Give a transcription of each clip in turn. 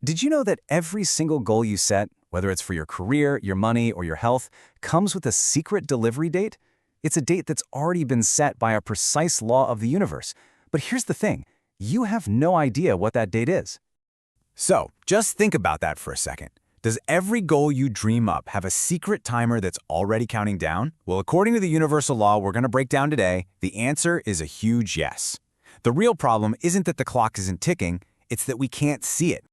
Did you know that every single goal you set, whether it's for your career, your money, or your health, comes with a secret delivery date? It's a date that's already been set by a precise law of the universe. But here's the thing, you have no idea what that date is. So, just think about that for a second. Does every goal you dream up have a secret timer that's already counting down? Well, according to the universal law we're going to break down today, the answer is a huge yes. The real problem isn't that the clock isn't ticking, it's that we can't see it.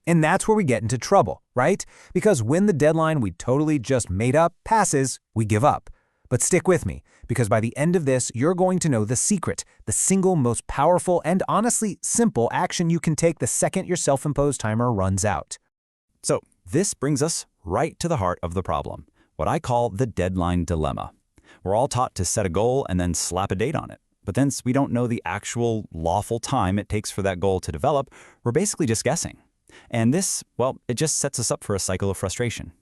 And that's where we get into trouble, right? Because when the deadline we totally just made up passes, we give up. But stick with me, because by the end of this, you're going to know the secret, the single most powerful and honestly simple action you can take the second your self-imposed timer runs out. So, this brings us right to the heart of the problem, what I call the deadline dilemma. We're all taught to set a goal and then slap a date on it. But since we don't know the actual lawful time it takes for that goal to develop, we're basically just guessing. And this, well, it just sets us up for a cycle of frustration.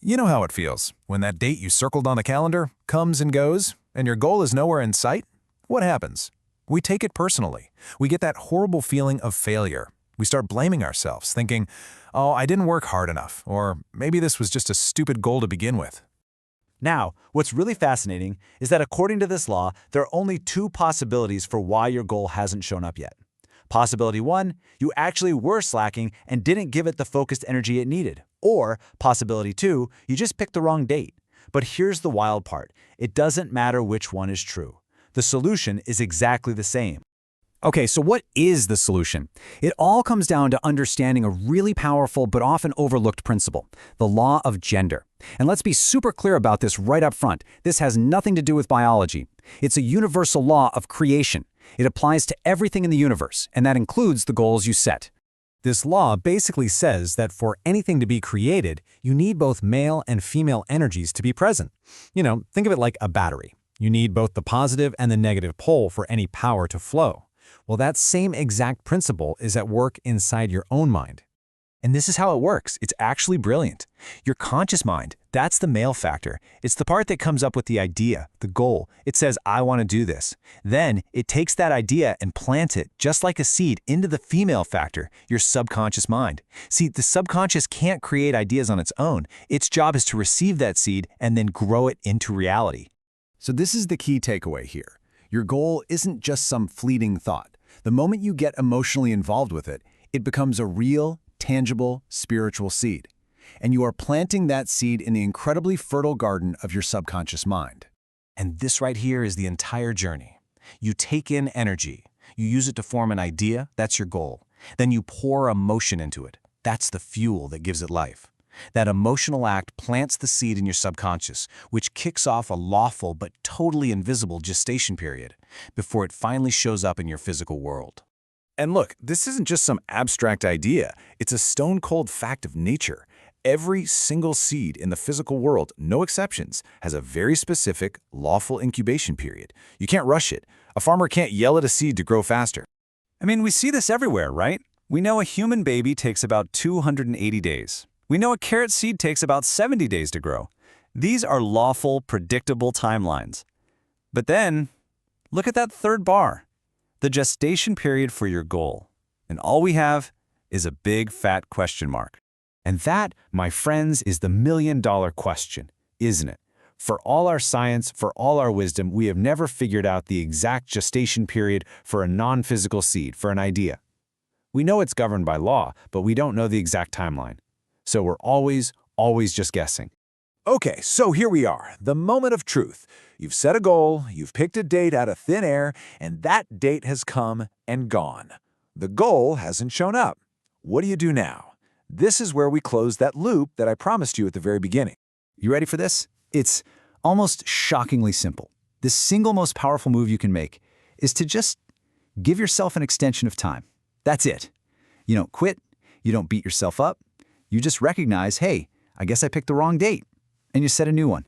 You know how it feels when that date you circled on the calendar comes and goes, and your goal is nowhere in sight? What happens? We take it personally. We get that horrible feeling of failure. We start blaming ourselves, thinking, oh, I didn't work hard enough, or maybe this was just a stupid goal to begin with. Now, what's really fascinating is that according to this law, there are only two possibilities for why your goal hasn't shown up yet. Possibility 1, you actually were slacking and didn't give it the focused energy it needed. Or possibility 2, you just picked the wrong date. But here's the wild part. It doesn't matter which one is true. The solution is exactly the same. Okay, so what is the solution? It all comes down to understanding a really powerful but often overlooked principle, the law of gender. And let's be super clear about this right up front. This has nothing to do with biology. It's a universal law of creation. It applies to everything in the universe, and that includes the goals you set. This law basically says that for anything to be created, you need both male and female energies to be present. Think of it like a battery. You need both the positive and the negative pole for any power to flow. Well, that same exact principle is at work inside your own mind. And this is how it works. It's actually brilliant. Your conscious mind, that's the male factor. It's the part that comes up with the idea, the goal. It says, I want to do this. Then it takes that idea and plants it, just like a seed, into the female factor, your subconscious mind. See, the subconscious can't create ideas on its own. Its job is to receive that seed and then grow it into reality. So this is the key takeaway here. Your goal isn't just some fleeting thought. The moment you get emotionally involved with it, it becomes a real, tangible, spiritual seed. And you are planting that seed in the incredibly fertile garden of your subconscious mind. And this right here is the entire journey. You take in energy. You use it to form an idea, that's your goal. Then you pour emotion into it. That's the fuel that gives it life. That emotional act plants the seed in your subconscious, which kicks off a lawful but totally invisible gestation period before it finally shows up in your physical world. And look, this isn't just some abstract idea. It's a stone-cold fact of nature. Every single seed in the physical world, no exceptions, has a very specific, lawful incubation period. You can't rush it. A farmer can't yell at a seed to grow faster. I mean, we see this everywhere, right? We know a human baby takes about 280 days. We know a carrot seed takes about 70 days to grow. These are lawful, predictable timelines. But then, look at that third bar, the gestation period for your goal. And all we have is a big, fat question mark. And that, my friends, is the million-dollar question, isn't it? For all our science, for all our wisdom, we have never figured out the exact gestation period for a non-physical seed, for an idea. We know it's governed by law, but we don't know the exact timeline. So we're always just guessing. Okay, so here we are, the moment of truth. You've set a goal, you've picked a date out of thin air, and that date has come and gone. The goal hasn't shown up. What do you do now? This is where we close that loop that I promised you at the very beginning. You ready for this? It's almost shockingly simple. The single most powerful move you can make is to just give yourself an extension of time. That's it. You don't quit. You don't beat yourself up. You just recognize, hey, I guess I picked the wrong date, and you set a new one.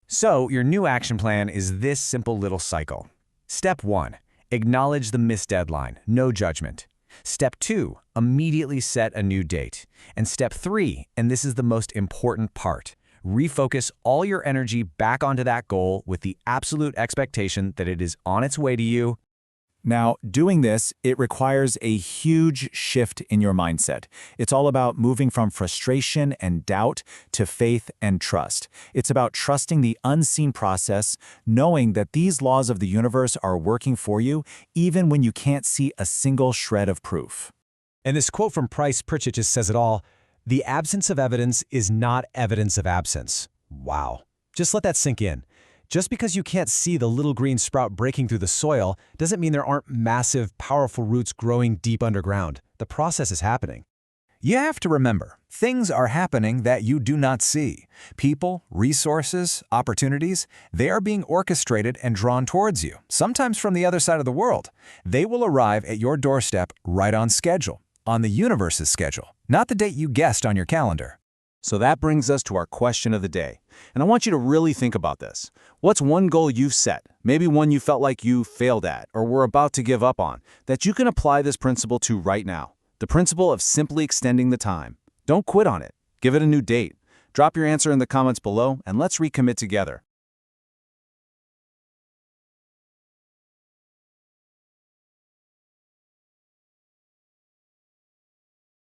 So your new action plan is this simple little cycle. Step 1, acknowledge the missed deadline, no judgment. Step 2, immediately set a new date. And step 3, and this is the most important part, refocus all your energy back onto that goal with the absolute expectation that it is on its way to you Now, doing this, it requires a huge shift in your mindset. It's all about moving from frustration and doubt to faith and trust. It's about trusting the unseen process, knowing that these laws of the universe are working for you, even when you can't see a single shred of proof. And this quote from Price Pritchett just says it all. The absence of evidence is not evidence of absence. Wow. Just let that sink in. Just because you can't see the little green sprout breaking through the soil doesn't mean there aren't massive, powerful roots growing deep underground. The process is happening. You have to remember, things are happening that you do not see. People, resources, opportunities, they are being orchestrated and drawn towards you, sometimes from the other side of the world. They will arrive at your doorstep right on schedule, on the universe's schedule, not the date you guessed on your calendar. So that brings us to our question of the day. And I want you to really think about this. What's one goal you've set, maybe one you felt like you failed at or were about to give up on, that you can apply this principle to right now? The principle of simply extending the time. Don't quit on it. Give it a new date. Drop your answer in the comments below and let's recommit together.